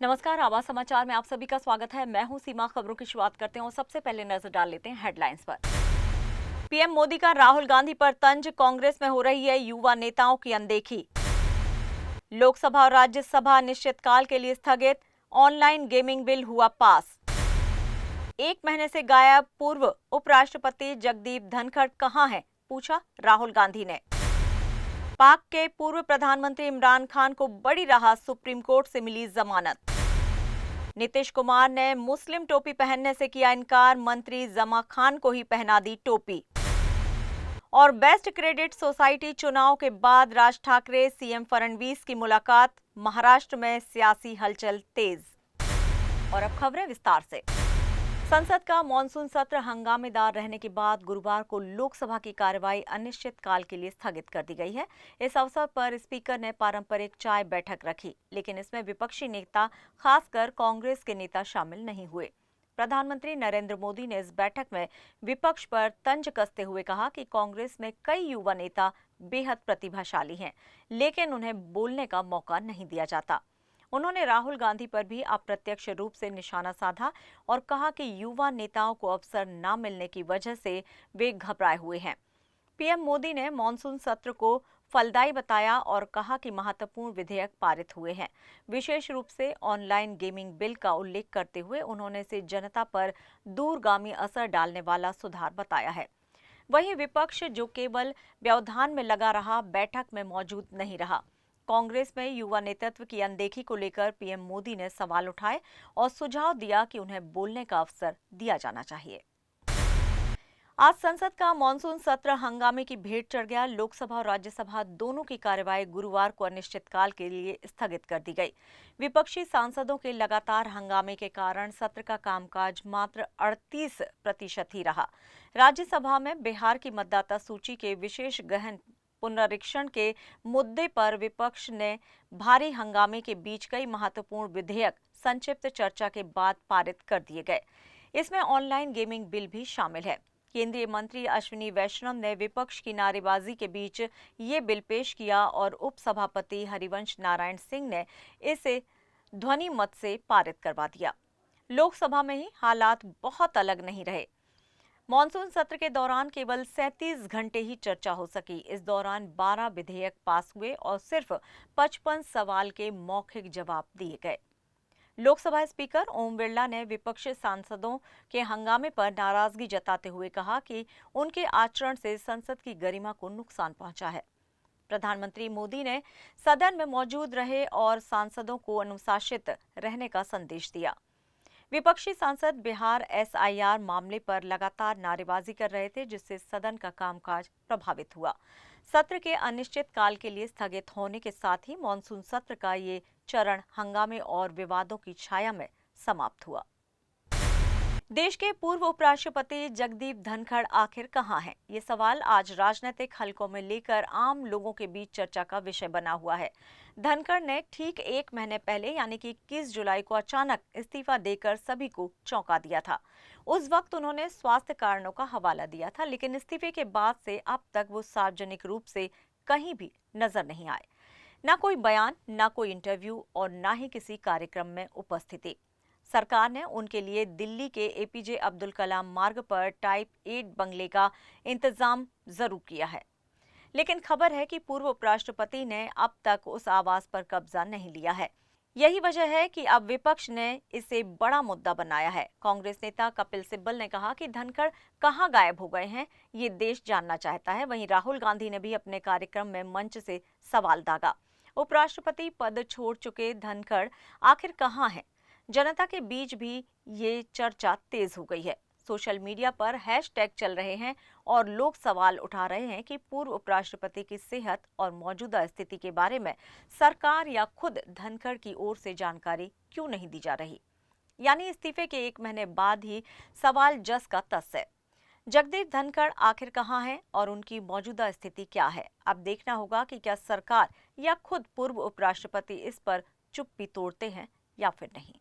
नमस्कार, आवाज समाचार में आप सभी का स्वागत है। मैं हूं सीमा। खबरों की शुरुआत करते हैं और सबसे पहले नजर डाल लेते हैं हेडलाइंस पर। पीएम मोदी का राहुल गांधी पर तंज, कांग्रेस में हो रही है युवा नेताओं की अनदेखी। लोकसभा और राज्यसभा अनिश्चितकाल के लिए स्थगित, ऑनलाइन गेमिंग बिल हुआ पास। 1 महीने से गायब पूर्व उपराष्ट्रपति जगदीप धनखड़ कहां हैं, पूछा राहुल गांधी ने। पाक के पूर्व प्रधानमंत्री इमरान खान को बड़ी राहत, सुप्रीम कोर्ट से मिली जमानत। नीतीश कुमार ने मुस्लिम टोपी पहनने से किया इनकार, मंत्री जमा खान को ही पहना दी टोपी। और बेस्ट क्रेडिट सोसाइटी चुनाव के बाद राज ठाकरे सीएम फडणवीस की मुलाकात, महाराष्ट्र में सियासी हलचल तेज। और अब खबरें विस्तार से। संसद का मॉनसून सत्र हंगामेदार रहने के बाद गुरुवार को लोकसभा की कार्यवाही अनिश्चितकाल के लिए स्थगित कर दी गई है। इस अवसर पर स्पीकर ने पारंपरिक चाय बैठक रखी, लेकिन इसमें विपक्षी नेता, खासकर कांग्रेस के नेता शामिल नहीं हुए। प्रधानमंत्री नरेंद्र मोदी ने इस बैठक में विपक्ष पर तंज कसते हुए कहा कि कांग्रेस में कई युवा नेता बेहद प्रतिभाशाली हैं, लेकिन उन्हें बोलने का मौका नहीं दिया जाता। उन्होंने राहुल गांधी पर भी अप्रत्यक्ष रूप से निशाना साधा और कहा कि युवा नेताओं को अवसर न मिलने की वजह से वे घबराए हुए हैं। पीएम मोदी ने मॉनसून सत्र को फलदायी बताया और कहा कि महत्वपूर्ण विधेयक पारित हुए हैं। विशेष रूप से ऑनलाइन गेमिंग बिल का उल्लेख करते हुए उन्होंने इसे जनता पर दूरगामी असर डालने वाला सुधार बताया है। वहीं विपक्ष, जो केवल व्यवधान में लगा रहा, बैठक में मौजूद नहीं रहा। कांग्रेस में युवा नेतृत्व की अनदेखी को लेकर पीएम मोदी ने सवाल उठाए और सुझाव दिया कि उन्हें बोलने का अवसर दिया जाना चाहिए। आज संसद का मॉनसून सत्र हंगामे की भेंट चढ़ गया। लोकसभा और राज्यसभा दोनों की कार्यवाही गुरुवार को अनिश्चितकाल के लिए स्थगित कर दी गई। विपक्षी सांसदों के लगातार हंगामे के कारण सत्र का कामकाज मात्र 38% ही रहा। राज्यसभा में बिहार की मतदाता सूची के विशेष गहन पुनरीक्षण के मुद्दे पर विपक्ष ने भारी हंगामे के बीच कई महत्वपूर्ण विधेयक संक्षिप्त चर्चा के बाद पारित कर दिए गए। इसमें ऑनलाइन गेमिंग बिल भी शामिल है। केंद्रीय मंत्री अश्विनी वैष्णव ने विपक्ष की नारेबाजी के बीच ये बिल पेश किया और उपसभापति हरिवंश नारायण सिंह ने इसे ध्वनि मत से पारित करवा दिया। लोकसभा में ही हालात बहुत अलग नहीं रहे। मॉनसून सत्र के दौरान केवल 37 घंटे ही चर्चा हो सकी। इस दौरान 12 विधेयक पास हुए और सिर्फ 55 सवाल के मौखिक जवाब दिए गए। लोकसभा स्पीकर ओम बिरला ने विपक्षी सांसदों के हंगामे पर नाराजगी जताते हुए कहा कि उनके आचरण से संसद की गरिमा को नुकसान पहुंचा है। प्रधानमंत्री मोदी ने सदन में मौजूद रहे और सांसदों को अनुशासित रहने का संदेश दिया। विपक्षी सांसद बिहार एसआईआर मामले पर लगातार नारेबाजी कर रहे थे, जिससे सदन का कामकाज प्रभावित हुआ। सत्र के अनिश्चितकाल के लिए स्थगित होने के साथ ही मॉनसून सत्र का ये चरण हंगामे और विवादों की छाया में समाप्त हुआ। देश के पूर्व उपराष्ट्रपति जगदीप धनखड़ आखिर कहां हैं? ये सवाल आज राजनीतिक हलकों में लेकर आम लोगों के बीच चर्चा का विषय बना हुआ है। धनखड़ ने ठीक 1 महीने पहले यानी कि 21 जुलाई को अचानक इस्तीफा देकर सभी को चौंका दिया था। उस वक्त उन्होंने स्वास्थ्य कारणों का हवाला दिया था, लेकिन इस्तीफे के बाद से अब तक वो सार्वजनिक रूप से कहीं भी नजर नहीं आए। न कोई बयान, न कोई इंटरव्यू और न ही किसी कार्यक्रम में उपस्थिति। सरकार ने उनके लिए दिल्ली के एपीजे अब्दुल कलाम मार्ग पर टाइप 8 बंगले का इंतजाम जरूर किया है, लेकिन खबर है कि पूर्व उपराष्ट्रपति ने अब तक उस आवास पर कब्जा नहीं लिया है। यही वजह है कि अब विपक्ष ने इसे बड़ा मुद्दा बनाया है। कांग्रेस नेता कपिल सिब्बल ने कहा कि धनखड़ कहां गायब हो गए हैं, ये देश जानना चाहता है। वहीं राहुल गांधी ने भी अपने कार्यक्रम में मंच से सवाल दागा। उपराष्ट्रपति पद छोड़ चुके धनखड़ आखिर कहां हैं? जनता के बीच भी ये चर्चा तेज हो गई है। सोशल मीडिया पर हैशटैग चल रहे हैं और लोग सवाल उठा रहे हैं कि पूर्व उपराष्ट्रपति की सेहत और मौजूदा स्थिति के बारे में सरकार या खुद धनखड़ की ओर से जानकारी क्यों नहीं दी जा रही। यानी इस्तीफे के 1 महीने बाद ही सवाल जस का तस है। जगदीप धनखड़ आखिर कहां हैं और उनकी मौजूदा स्थिति क्या है? अब देखना होगा कि क्या सरकार या खुद पूर्व उपराष्ट्रपति इस पर चुप्पी तोड़ते हैं या फिर नहीं।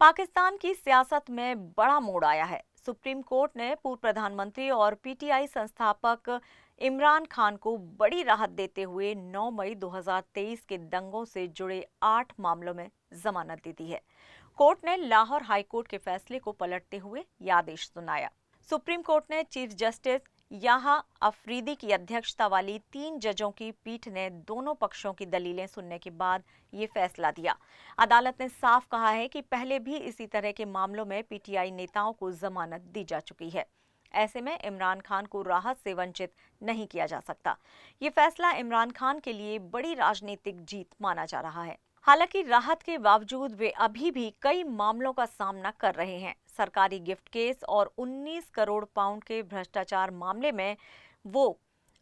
पाकिस्तान की सियासत में बड़ा मोड़ आया है। सुप्रीम कोर्ट ने पूर्व प्रधानमंत्री और पीटीआई संस्थापक इमरान खान को बड़ी राहत देते हुए 9 मई 2023 के दंगों से जुड़े 8 मामलों में जमानत दे दी है। कोर्ट ने लाहौर हाई कोर्ट के फैसले को पलटते हुए ये आदेश सुनाया। सुप्रीम कोर्ट ने चीफ जस्टिस यहाँ अफरीदी की अध्यक्षता वाली 3 जजों की पीठ ने दोनों पक्षों की दलीलें सुनने के बाद ये फैसला दिया। अदालत ने साफ कहा है कि पहले भी इसी तरह के मामलों में पीटीआई नेताओं को जमानत दी जा चुकी है। ऐसे में इमरान खान को राहत से वंचित नहीं किया जा सकता। ये फैसला इमरान खान के लिए बड़ी राजनीतिक जीत माना जा रहा है। हालांकि राहत के बावजूद वे अभी भी कई मामलों का सामना कर रहे हैं। सरकारी गिफ्ट केस और 19 करोड़ पाउंड के भ्रष्टाचार मामले में वो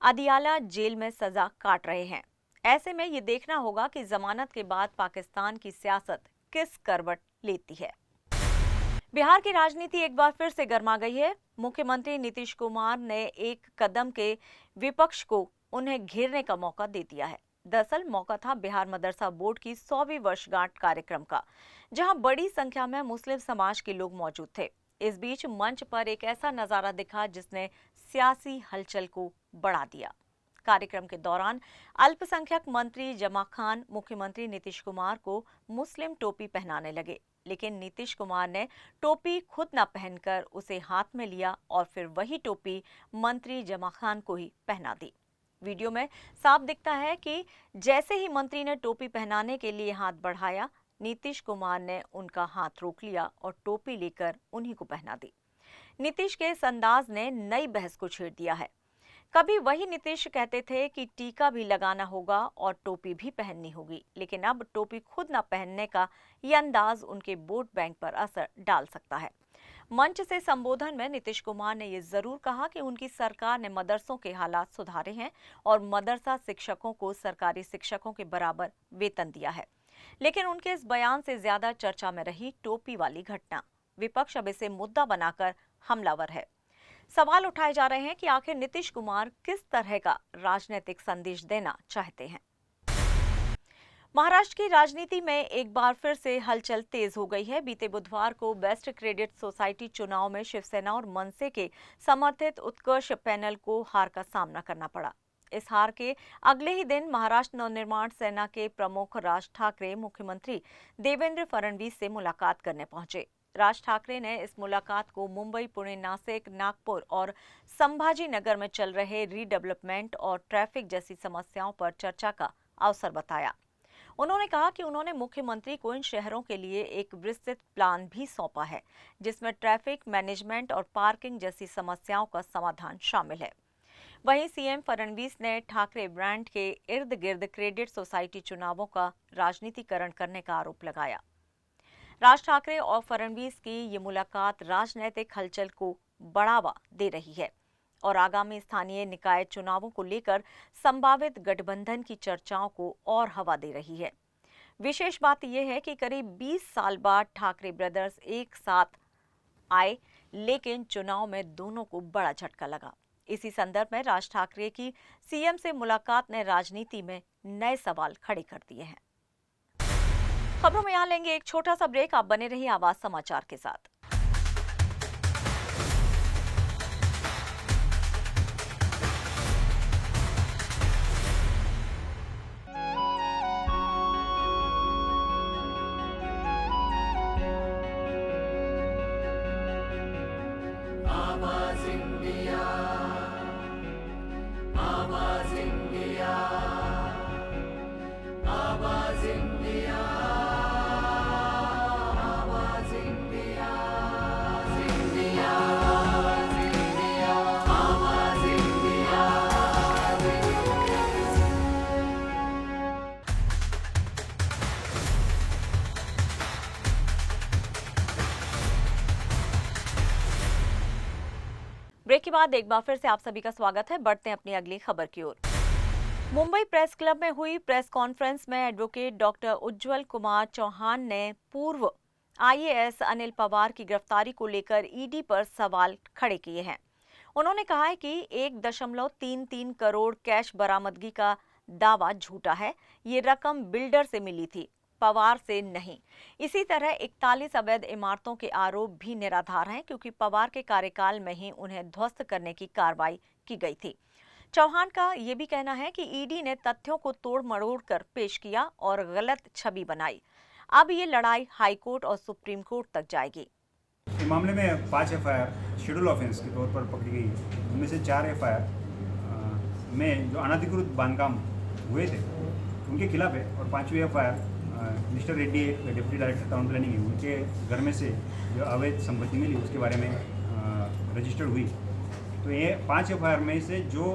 अदियाला जेल में सजा काट रहे हैं। ऐसे में ये देखना होगा कि जमानत के बाद पाकिस्तान की सियासत किस करवट लेती है। बिहार की राजनीति एक बार फिर से गर्मा गई है। मुख्यमंत्री नीतीश कुमार ने एक कदम के विपक्ष को उन्हें घेरने का मौका दे दिया है। दरअसल मौका था बिहार मदरसा बोर्ड की 100वीं वर्षगांठ कार्यक्रम का, जहां बड़ी संख्या में मुस्लिम समाज के लोग मौजूद थे। इस बीच मंच पर एक ऐसा नजारा दिखा जिसने सियासी हलचल को बढ़ा दिया। कार्यक्रम के दौरान अल्पसंख्यक मंत्री जमा खान मुख्यमंत्री नीतीश कुमार को मुस्लिम टोपी पहनाने लगे, लेकिन नीतीश कुमार ने टोपी खुद न पहनकर उसे हाथ में लिया और फिर वही टोपी मंत्री जमा खान को ही पहना दी। वीडियो में साफ दिखता है कि जैसे ही मंत्री ने टोपी पहनाने के लिए हाथ बढ़ाया, नीतीश कुमार ने उनका हाथ रोक लिया और टोपी लेकर उन्हीं को पहना दी। नीतीश के इस अंदाज ने नई बहस को छेड़ दिया है। कभी वही नीतीश कहते थे कि टीका भी लगाना होगा और टोपी भी पहननी होगी, लेकिन अब टोपी खुद न पहनने का ये अंदाज उनके वोट बैंक पर असर डाल सकता है। मंच से संबोधन में नीतीश कुमार ने ये जरूर कहा कि उनकी सरकार ने मदरसों के हालात सुधारे हैं और मदरसा शिक्षकों को सरकारी शिक्षकों के बराबर वेतन दिया है। लेकिन उनके इस बयान से ज्यादा चर्चा में रही टोपी वाली घटना। विपक्ष अब इसे मुद्दा बनाकर हमलावर है। सवाल उठाए जा रहे हैं कि आखिर नीतीश कुमार किस तरह का राजनीतिक संदेश देना चाहते हैं। महाराष्ट्र की राजनीति में एक बार फिर से हलचल तेज हो गई है। बीते बुधवार को बेस्ट क्रेडिट सोसाइटी चुनाव में शिवसेना और मनसे के समर्थित उत्कर्ष पैनल को हार का सामना करना पड़ा। इस हार के अगले ही दिन महाराष्ट्र नवनिर्माण सेना के प्रमुख राज ठाकरे मुख्यमंत्री देवेंद्र फडणवीस से मुलाकात करने पहुंचे। राज ठाकरे ने इस मुलाकात को मुंबई, पुणे, नासिक, नागपुर और संभाजी नगर में चल रहे रीडेवलपमेंट और ट्रैफिक जैसी समस्याओं पर चर्चा का अवसर बताया। उन्होंने कहा कि उन्होंने मुख्यमंत्री को इन शहरों के लिए एक विस्तृत प्लान भी सौंपा है, जिसमें ट्रैफिक मैनेजमेंट और पार्किंग जैसी समस्याओं का समाधान शामिल है। वहीं सीएम फडणवीस ने ठाकरे ब्रांड के इर्द गिर्द क्रेडिट सोसाइटी चुनावों का राजनीतिकरण करने का आरोप लगाया। राज ठाकरे और फडणवीस की ये मुलाकात राजनीतिक हलचल को बढ़ावा दे रही है और आगामी स्थानीय निकाय चुनावों को लेकर संभावित गठबंधन की चर्चाओं को और हवा दे रही है। विशेष बात यह है कि करीब 20 साल बाद ठाकरे ब्रदर्स एक साथ आए, लेकिन चुनाव में दोनों को बड़ा झटका लगा। इसी संदर्भ में राज ठाकरे की सीएम से मुलाकात ने राजनीति में नए सवाल खड़े कर दिए हैं। खबरों में यहाँ लेंगे एक छोटा सा ब्रेक। आप बने रहिए आवाज समाचार के साथ। ब्रेक के बाद एक बार फिर से आप सभी का स्वागत है। बढ़ते हैं अपनी अगली खबर की ओर। मुंबई प्रेस क्लब में हुई प्रेस कॉन्फ्रेंस में एडवोकेट डॉक्टर उज्जवल कुमार चौहान ने पूर्व आईएएस अनिल पवार की गिरफ्तारी को लेकर ईडी पर सवाल खड़े किए हैं। उन्होंने कहा है कि 1.33 करोड़ कैश बरामदगी का दावा झूठा है। ये रकम बिल्डर से मिली थी, पवार से नहीं। इसी तरह 41 अवैध इमारतों के आरोप भी निराधार हैं, क्योंकि पवार के कार्यकाल में ही उन्हें ध्वस्त करने की कार्रवाई की गई थी। चौहान का ये भी कहना है कि ईडी ने तथ्यों को तोड़ मरोड़ कर पेश किया और गलत छवि बनाई। अब ये लड़ाई हाई कोर्ट और सुप्रीम कोर्ट तक जाएगी। इस मामले में 5 एफआईआर शेड्यूल ऑफेंस के तौर पर पकड़ी गई है। उनमें से 4 एफआईआर में जो अनधिकृत बांधकाम हुए थे उनके खिलाफ है, और 5वीं एफआईआर मिस्टर रेड्डी एक डिप्टी डायरेक्टर टाउन प्लानिंग है, उनके घर में से जो अवैध संपत्ति मिली उसके बारे में रजिस्टर्ड हुई। तो ये 5 एफआईआर में से जो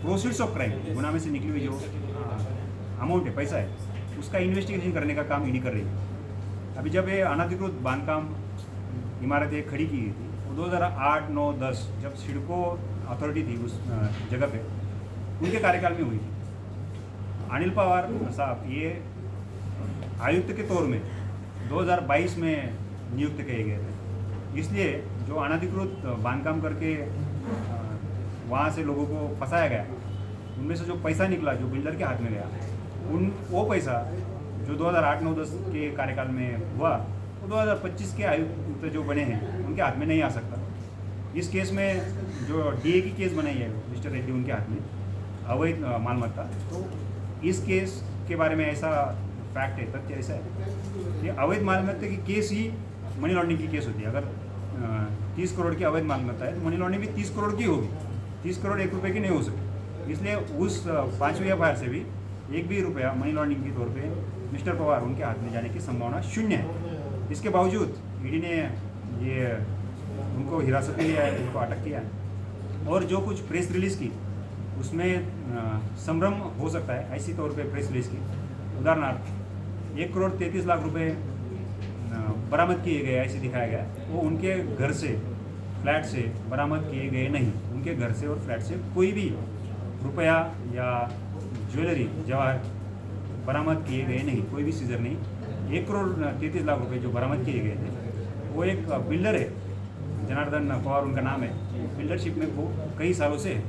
प्रोसीड्स ऑफ क्राइम गुनाह में से निकली हुई जो अमाउंट है, पैसा है, उसका इन्वेस्टिगेशन करने का काम ईडी कर रही है। अभी जब ये अनधिकृत बांधकाम इमारतें खड़ी की गई थी वो 2008, 9, 10 जब सिडको अथॉरिटी थी उस जगह पे, उनके कार्यकाल में हुई थी। अनिल पवार साहब ये आयुक्त के तौर में 2022 में नियुक्त किए गए थे। इसलिए जो अनधिकृत बांधकाम करके वहाँ से लोगों को फंसाया गया, उनमें से जो पैसा निकला जो बिल्डर के हाथ में गया, वो पैसा जो 2008, 9, 10 के कार्यकाल में हुआ वो 2025 के आयुक्त जो बने हैं उनके हाथ में नहीं आ सकता। इस केस में जो डीए की केस बनाई है मिस्टर रेड्डी उनके हाथ में अवैध मालमत्ता, तो इस केस के बारे में ऐसा फैक्ट है, तथ्य ऐसा है, ये अवैध मालमत्ता की केस ही मनी लॉन्ड्रिंग की केस होती है। अगर 30 करोड़ की अवैध मालमत्ता है तो मनी लॉन्ड्रिंग भी 30 करोड़ की होगी, 30 करोड़ 1 रुपये की नहीं हो सकती। इसलिए उस 5वीं एफआईआर से भी 1 भी रुपया मनी लॉन्ड्रिंग के तौर पे मिस्टर पवार उनके हाथ में जाने की संभावना शून्य है। इसके बावजूद ईडी ने ये उनको हिरासत में लिया है, उनको अटक किया है, और जो कुछ प्रेस रिलीज़ की उसमें संभ्रम हो सकता है ऐसी तौर पे प्रेस रिलीज़ की। उदाहरणार्थ 1 करोड़ 33 लाख रुपए बरामद किए गए ऐसे दिखाया गया, वो उनके घर से फ्लैट से बरामद किए गए नहीं। उनके घर से और फ्लैट से कोई भी रुपया या ज्वेलरी जवाहर बरामद किए गए नहीं, कोई भी सीजर नहीं। 1 करोड़ 33 लाख रुपए जो बरामद किए गए थे वो एक बिल्डर है, जनार्दन पवार उनका नाम है, बिल्डरशिप में वो कई सालों से है,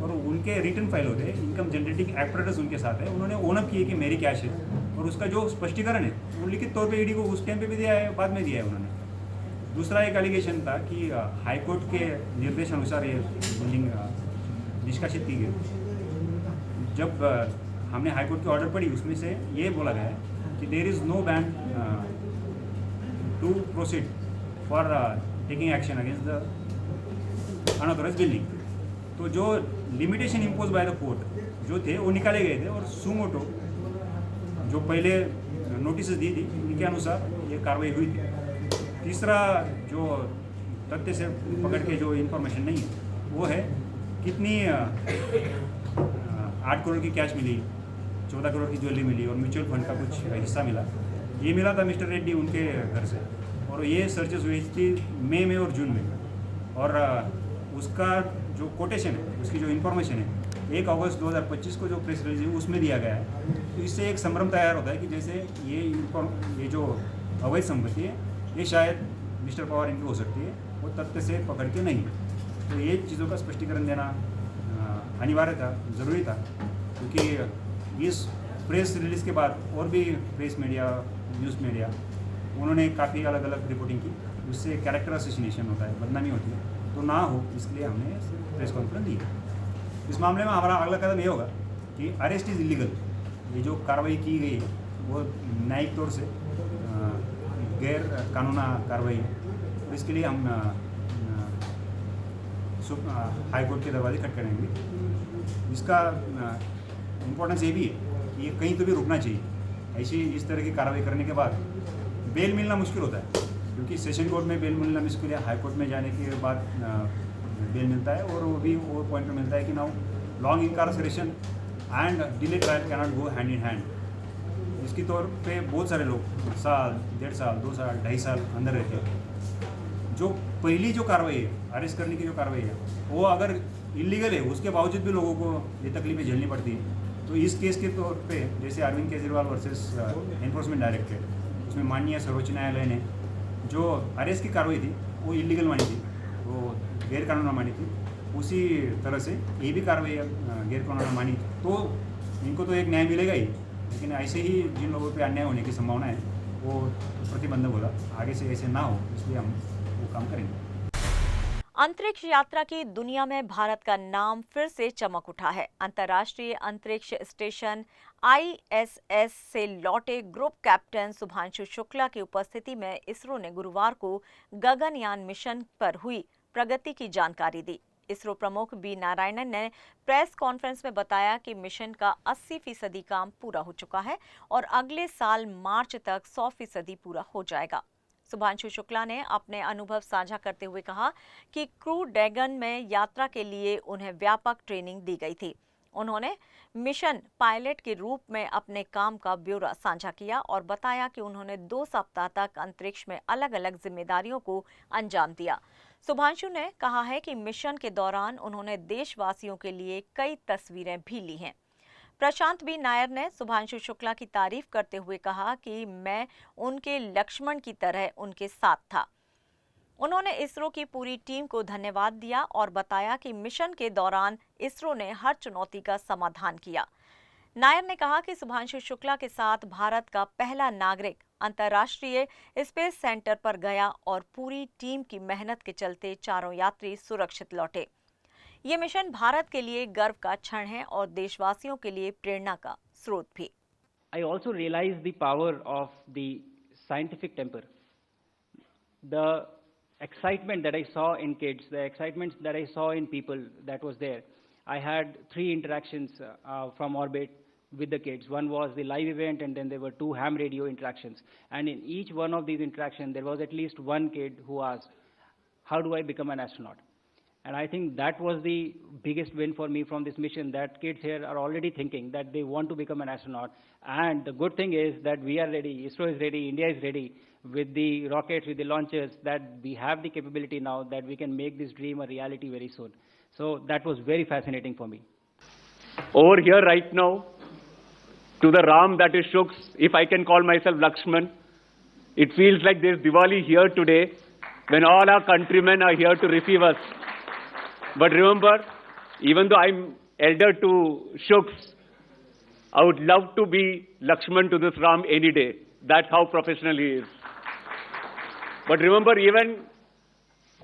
और उनके रिटर्न फाइल होते हैं, इनकम जनरेटिंग एप्रेटस उनके साथ है। उन्होंने ओनअप किए कि मेरी कैश है, और उसका जो स्पष्टीकरण है वो लिखित तौर पे ईडी को उस टाइम पे भी दिया है, बाद में दिया है उन्होंने। दूसरा एक एलिगेशन था कि हाईकोर्ट के निर्देश अनुसार ये बिल्डिंग निष्कासित की गई। जब हमने हाईकोर्ट की ऑर्डर पढ़ी उसमें से ये बोला गया है कि there is no ban to proceed for taking action against the unauthorise building. तो जो limitation impose by the court जो थे वो निकाले गए थे, और सुमोटो जो पहले नोटिस दी थी उनके अनुसार ये कार्रवाई हुई थी। तीसरा जो तथ्य से पकड़ के जो इन्फॉर्मेशन नहीं है वो है कितनी 8 करोड़ की कैश मिली, 14 करोड़ की ज्वेलरी मिली, और म्यूचुअल फंड का कुछ हिस्सा मिला। ये मिला था मिस्टर रेड्डी उनके घर से, और ये सर्चेस हुई थी मई में और जून में, और उसका जो कोटेशन है, उसकी जो इन्फॉर्मेशन है 1 अगस्त 2025 को जो प्रेस रिलीज है उसमें दिया गया है। तो इससे एक संभ्रम तैयार होता है कि जैसे ये जो अवैध संपत्ति है ये शायद मिस्टर पवार इनकी हो सकती है, वो तथ्य से पकड़ के नहीं। तो ये चीज़ों का स्पष्टीकरण देना अनिवार्य था, ज़रूरी था, क्योंकि इस प्रेस रिलीज़ के बाद और भी प्रेस मीडिया, न्यूज़ मीडिया, उन्होंने काफ़ी अलग अलग रिपोर्टिंग की, उससे कैरेक्टर असोसिएशन होता है, बदनामी होती है, तो ना हो इसलिए हमने प्रेस कॉन्फ्रेंस दी। इस मामले में हमारा अगला कदम ये होगा कि अरेस्ट इज़ इलीगल, ये जो कार्रवाई की गई वो न्यायिक तौर से गैर कानूना कार्रवाई है, और इसके लिए हम हाईकोर्ट के दरवाजे खटखटाएंगे। इसका इम्पोर्टेंस ये भी है कि ये कहीं तो भी रुकना चाहिए। ऐसी इस तरह की कार्रवाई करने के बाद बेल मिलना मुश्किल होता है, क्योंकि सेशन कोर्ट में बेल मिलना मुश्किल है, हाई कोर्ट में जाने के बाद बेल मिलता है, और वो भी वो पॉइंट में मिलता है कि now long इनकार्सरेशन and delay trial cannot go hand in hand. इसके तौर पे बहुत सारे लोग साल, 1.5 साल, 2 साल, 2.5 साल अंदर रहते हैं। जो पहली जो कार्रवाई है, अरेस्ट करने की जो कार्रवाई है, वो अगर इलीगल है उसके बावजूद भी लोगों को ये तकलीफें झेलनी पड़ती है। तो इस केस के तौर पे जैसे Arvind Kejriwal versus Enforcement Directorate, उसमें माननीय सर्वोच्च न्यायालय ने जो अरेस्ट की कार्रवाई थी वो इलीगल मानी थी, वो गैर कानूनी मानी थी। उसी तरह से ये भी कार्रवाई गैर कानूनी मानी, तो इनको तो एक न्याय मिलेगा ही, लेकिन ऐसे ही जिन लोगों पे अन्याय होने की संभावना है वो प्रतिबंधक होगा। आगे से ऐसे ना हो, इसलिए हम वो काम करेंगे। अंतरिक्ष यात्रा की दुनिया में भारत का नाम फिर से चमक उठा है। अंतर्राष्ट्रीय अंतरिक्ष स्टेशन ISS से लौटे ग्रुप कैप्टन शुभांशु शुक्ला की उपस्थिति में इसरो ने गुरुवार को गगनयान मिशन पर हुई प्रगति की जानकारी दी। इसरो प्रमुख बी नारायणन ने प्रेस कॉन्फ्रेंस में बताया कि मिशन का 80% काम पूरा हो चुका है और अगले साल मार्च तक 100% पूरा हो जाएगा। शुभांशु शुक्ला ने अपने अनुभव साझा करते हुए कहा कि क्रू ड्रैगन में यात्रा के लिए उन्हें व्यापक ट्रेनिंग दी गई थी। उन्होंने मिशन पायलट के रूप में अपने काम का ब्यौरा साझा किया और बताया कि उन्होंने 2 सप्ताह तक अंतरिक्ष में अलग-अलग जिम्मेदारियों को अंजाम दिया। शुभांशु ने कहा है कि मिशन के दौरान उन्होंने देशवासियों के लिए कई तस्वीरें भी ली हैं। प्रशांत बी नायर ने शुभांशु शुक्ला की तारीफ करते हुए कहा कि मैं उनके लक्ष्मण की तरह उनके साथ था। उन्होंने इसरो की पूरी टीम को धन्यवाद दिया और बताया कि मिशन के दौरान इसरो ने हर चुनौती का समाधान किया। नायर ने कहा कि शुभांशु शुक्ला के साथ भारत का पहला नागरिक अंतर्राष्ट्रीय स्पेस सेंटर पर गया और पूरी टीम की मेहनत के चलते चारों यात्री सुरक्षित लौटे। ये मिशन भारत के लिए गर्व का क्षण है और देशवासियों के लिए प्रेरणा का स्रोत भी। I also realized the power of the scientific temper. The excitement that I saw in kids, the excitement that I saw in people that was there. I had 3 interactions from orbit with the kids. One was the live event, and then there were 2 ham radio interactions. And in each one of these interactions, there was at least one kid who asked, how do I become an astronaut? And I think that was the biggest win for me from this mission, that kids here are already thinking that they want to become an astronaut. And the good thing is that we are ready, ISRO is ready, India is ready with the rockets, with the launchers, that we have the capability now that we can make this dream a reality very soon. So that was very fascinating for me. Over here right now, to the Ram that is Shuk's, if I can call myself Lakshman, it feels like there's Diwali here today when all our countrymen are here to receive us. But remember, even though I'm elder to Shuk's, I would love to be Lakshman to this Ram any day. That's how professional he is. But remember, even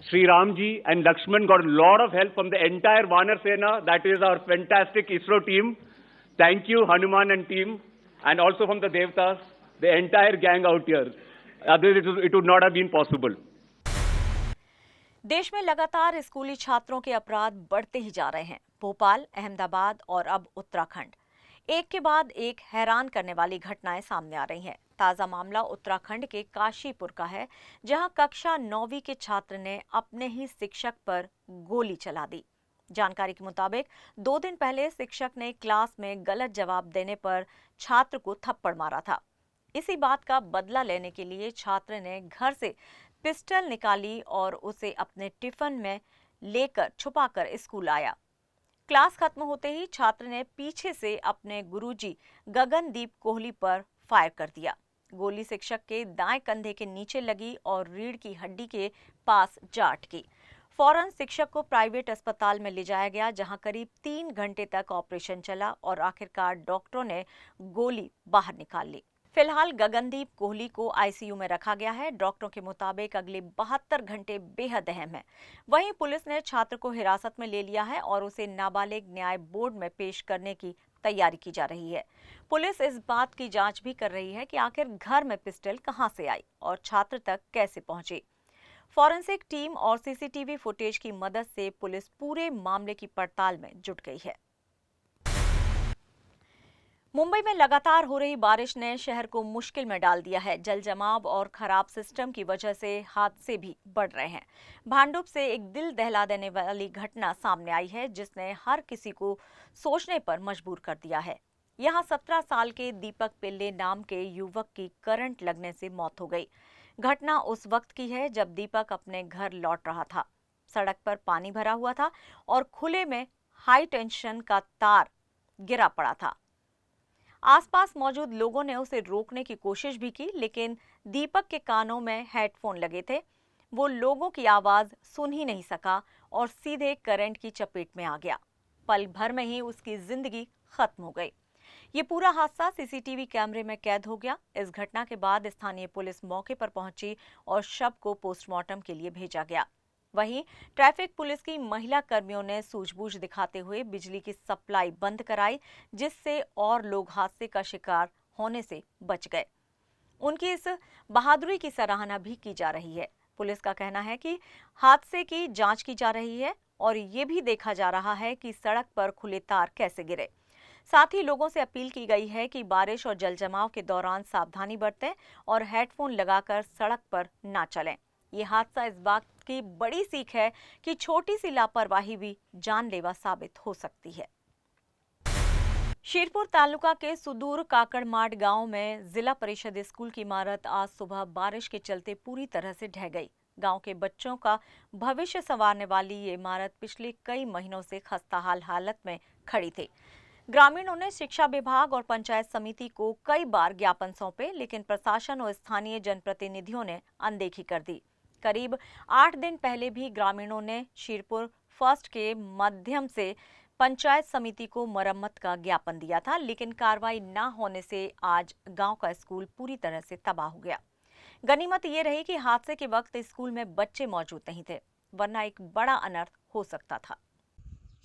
Sri Ramji and Lakshman got a lot of help from the entire Vanar Sena, that is our fantastic ISRO team. Thank you, Hanuman and team, and also from the Devtas, the entire gang out here. Otherwise, it would not have been possible. देश में लगातार स्कूली छात्रों के अपराध बढ़ते ही जा रहे हैं। भोपाल, अहमदाबाद और अब उत्तराखंड, एक के बाद एक हैरान करने वाली घटनाएं सामने आ रही हैं। ताजा मामला उत्तराखंड के काशीपुर का है, जहां कक्षा 9वीं के छात्र ने अपने ही शिक्षक पर गोली चला दी। जानकारी के मुताबिक 2 दिन पहले शिक्षक ने क्लास में गलत जवाब देने पर छात्र को थप्पड़ मारा था। इसी बात का बदला लेने के लिए छात्र ने घर से पिस्टल निकाली और उसे अपने टिफिन में लेकर छुपाकर स्कूल आया। क्लास खत्म होते ही छात्र ने पीछे से अपने गुरुजी गगनदीप कोहली पर फायर कर दिया। गोली शिक्षक के दाएं कंधे के नीचे लगी और रीढ़ की हड्डी के पास जा अटकी। फौरन शिक्षक को प्राइवेट अस्पताल में ले जाया गया, जहां करीब 3 घंटे तक ऑपरेशन चला और आखिरकार डॉक्टरों ने गोली बाहर निकाल ली। फिलहाल गगनदीप कोहली को आईसीयू में रखा गया है। डॉक्टरों के मुताबिक अगले 72 घंटे बेहद अहम है। वहीं पुलिस ने छात्र को हिरासत में ले लिया है और उसे नाबालिग न्याय बोर्ड में पेश करने की तैयारी की जा रही है। पुलिस इस बात की जांच भी कर रही है कि आखिर घर में पिस्टल कहां से आई और छात्र तक कैसे पहुंची। फॉरेंसिक टीम और सीसीटीवी फुटेज की मदद से पुलिस पूरे मामले की पड़ताल में जुट गई है। मुंबई में लगातार हो रही बारिश ने शहर को मुश्किल में डाल दिया है। जल जमाव और खराब सिस्टम की वजह से हादसे भी बढ़ रहे हैं। भांडुप से एक दिल दहला देने वाली घटना सामने आई है, जिसने हर किसी को सोचने पर मजबूर कर दिया है। यहां 17 साल के दीपक पिल्ले नाम के युवक की करंट लगने से मौत हो गई। घटना उस वक्त की है जब दीपक अपने घर लौट रहा था। सड़क पर पानी भरा हुआ था और खुले में हाई टेंशन का तार गिरा पड़ा था। आसपास मौजूद लोगों ने उसे रोकने की कोशिश भी की, लेकिन दीपक के कानों में हेडफोन लगे थे। वो लोगों की आवाज सुन ही नहीं सका और सीधे करंट की चपेट में आ गया। पल भर में ही उसकी जिंदगी खत्म हो गई। ये पूरा हादसा सीसीटीवी कैमरे में कैद हो गया। इस घटना के बाद स्थानीय पुलिस मौके पर पहुंची और शव को पोस्टमार्टम के लिए भेजा गया। वहीं ट्रैफिक पुलिस की महिला कर्मियों ने सूझबूझ दिखाते हुए बिजली की सप्लाई बंद कराई, जिससे और लोग हादसे का शिकार होने से बच गए। उनकी इस बहादुरी की सराहना भी की जा रही है। पुलिस का कहना है कि हादसे की जांच की जा रही है और ये भी देखा जा रहा है कि सड़क पर खुले तार कैसे गिरे। साथ ही लोगों से अपील की गई है कि बारिश और जलजमाव के दौरान सावधानी बरतें और हेडफोन लगाकर सड़क पर ना चलें। ये हादसा इस बात की बड़ी सीख है कि छोटी सी लापरवाही भी जानलेवा साबित हो सकती है। शेरपुर तालुका के सुदूर काकड़माट गांव में जिला परिषद स्कूल की इमारत आज सुबह बारिश के चलते पूरी तरह से ढह गई। गांव के बच्चों का भविष्य संवारने वाली ये इमारत पिछले कई महीनों से खस्ताहाल हालत में खड़ी थी। ग्रामीणों ने शिक्षा विभाग और पंचायत समिति को कई बार ज्ञापन सौंपे, लेकिन प्रशासन और स्थानीय जनप्रतिनिधियों ने अनदेखी कर दी। करीब 8 दिन पहले भी ग्रामीणों ने शेरपुर फर्स्ट के माध्यम से पंचायत समिति को मरम्मत का ज्ञापन दिया था, लेकिन कार्रवाई न होने से आज गांव का स्कूल पूरी तरह से तबाह हो गया। गनीमत ये रही कि हादसे के वक्त स्कूल में बच्चे मौजूद नहीं थे, वरना एक बड़ा अनर्थ हो सकता था।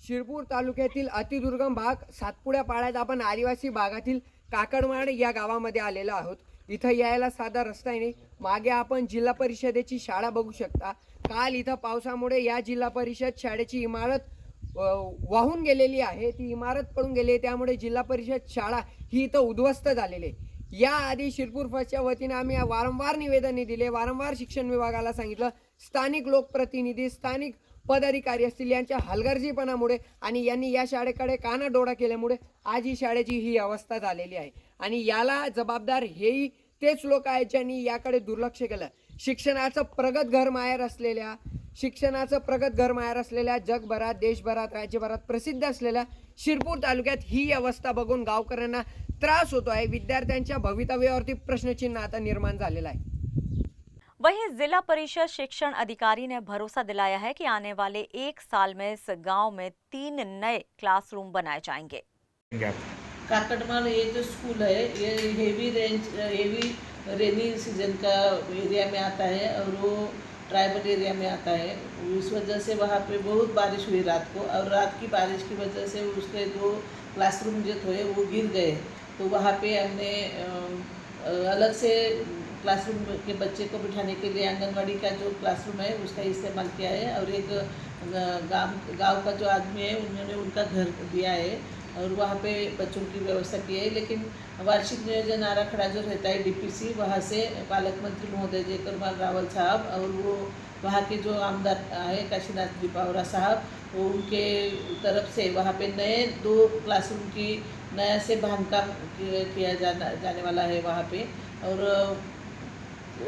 शिरपूर तालुक्यातील अतिदुर्गम भाग सातपुड्या पाड्यात आपण आदिवासी भागातील काकडमाड या गावामध्ये आलेलो आहोत। इथं यायला साधा रस्ता नाही। मागे आपण जिल्हा परिषदेची शाळा बघू शकता। काल इथं पावसामुळे या जिल्हा परिषद शाळेची इमारत वाहून गेलेली आहे। ती इमारत पडून गेली आहे, त्यामुळे जिल्हा परिषद शाळा ही इथं उद्ध्वस्त झालेली आहे। या आधी शिरपूर फर्स्टच्या वतीने आम्ही वारंवार निवेदने दिले, वारंवार शिक्षण विभागाला सांगितलं। स्थानिक लोकप्रतिनिधी, स्थानिक पदाधिकारी असतील यांच्या हलगर्जीपणामुळे आणि यांनी या शाळेकडे कानाडोळा केल्यामुळे आज ही शाळेची ही अवस्था झालेली आहे। आणि याला जबाबदार हेही तेच लोक आहेत ज्यांनी याकडे दुर्लक्ष केलं। शिक्षणाचं प्रगत घर माहेर असलेल्या जगभरात, देशभरात, राज्यभरात प्रसिद्ध असलेल्या शिरपूर तालुक्यात ही अवस्था बघून गावकऱ्यांना त्रास होतो आहे। विद्यार्थ्यांच्या भवितव्यावरती प्रश्नचिन्ह आता निर्माण झालेला आहे। वहीं जिला परिषद शिक्षण अधिकारी ने भरोसा दिलाया है कि आने वाले 1 साल में इस गांव में 3 नए क्लासरूम बनाए जाएंगे। काकड़माल ये जो स्कूल है ये हेवी रेनी सीजन का एरिया में आता है और वो ट्राइबल एरिया में आता है। इस वजह से वहाँ पे बहुत बारिश हुई रात को, और रात की बारिश की वजह से उसके जो क्लासरूम जो थे वो गिर गए। तो वहाँ पे हमने अलग से क्लासरूम के बच्चे को बिठाने के लिए आंगनवाड़ी का जो क्लासरूम है उसका इस्तेमाल किया है, और एक गांव का जो आदमी है उन्होंने उनका घर दिया है और वहाँ पे बच्चों की व्यवस्था की है। लेकिन वार्षिक नियोजन आराखड़ा जो रहता है डीपीसी, वहाँ से पालक मंत्री महोदय जयकुमार रावल साहब और वो वहाँ के जो आमदार है काशीनाथ जी पावरा साहब, वो उनके तरफ से वहाँ पे नए 2 क्लासरूम की नया से बांधकाम किया जाने वाला है वहाँ पे। और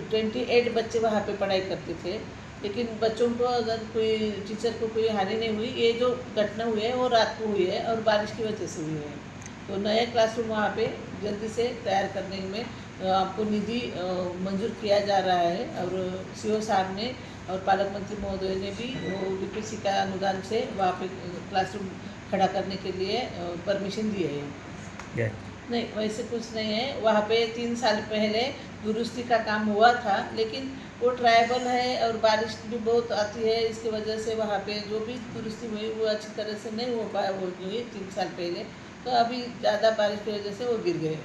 28 बच्चे वहाँ पे पढ़ाई करते थे, लेकिन बच्चों को अगर कोई टीचर को कोई हानि नहीं हुई। ये जो घटना हुई है वो रात को हुई है और बारिश की वजह से हुई है। तो नए क्लासरूम वहाँ पे जल्दी से तैयार करने में आपको निधि मंजूर किया जा रहा है, और सीओ साहब ने और पालक मंत्री महोदय ने भी डीपीसी का अनुदान से वहाँ पे क्लासरूम खड़ा करने के लिए परमिशन दी है। नहीं, वैसे कुछ नहीं है। वहाँ पे 3 साल पहले दुरुस्ती का काम हुआ था, लेकिन वो ट्राइबल है और बारिश भी बहुत आती है, इसकी वजह से वहाँ पे जो भी दुरुस्ती हुई वो अच्छी तरह से नहीं हो पाया। वो हुई 3 साल पहले, तो अभी ज़्यादा बारिश की वजह से वो गिर गए।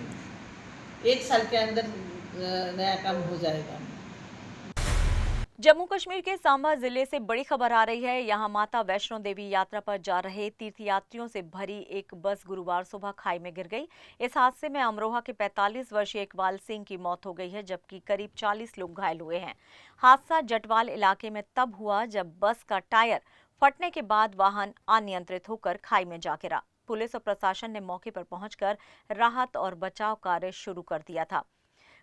1 साल के अंदर नया काम हो जाएगा। जम्मू कश्मीर के सांबा जिले से बड़ी खबर आ रही है। यहां माता वैष्णो देवी यात्रा पर जा रहे तीर्थयात्रियों से भरी एक बस गुरुवार सुबह खाई में गिर गई। इस हादसे में अमरोहा के 45 वर्षीय इकबाल सिंह की मौत हो गई है, जबकि करीब 40 लोग घायल हुए हैं। हादसा जटवाल इलाके में तब हुआ जब बस का टायर फटने के बाद वाहन अनियंत्रित होकर खाई में जा गिरा। पुलिस और प्रशासन ने मौके पर पहुंचकर राहत और बचाव कार्य शुरू कर दिया था।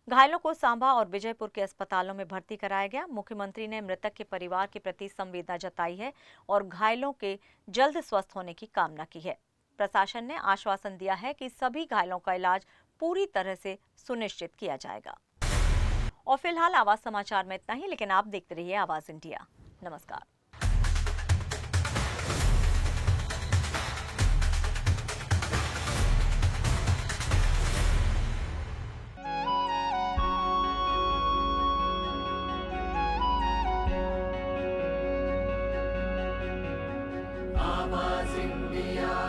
घायलों को सांबा और विजयपुर के अस्पतालों में भर्ती कराया गया। मुख्यमंत्री ने मृतक के परिवार के प्रति संवेदना जताई है और घायलों के जल्द स्वस्थ होने की कामना की है। प्रशासन ने आश्वासन दिया है कि सभी घायलों का इलाज पूरी तरह से सुनिश्चित किया जाएगा। और फिलहाल आवाज समाचार में इतना ही, लेकिन आप देखते रहिए आवाज इंडिया। नमस्कार। स्वामी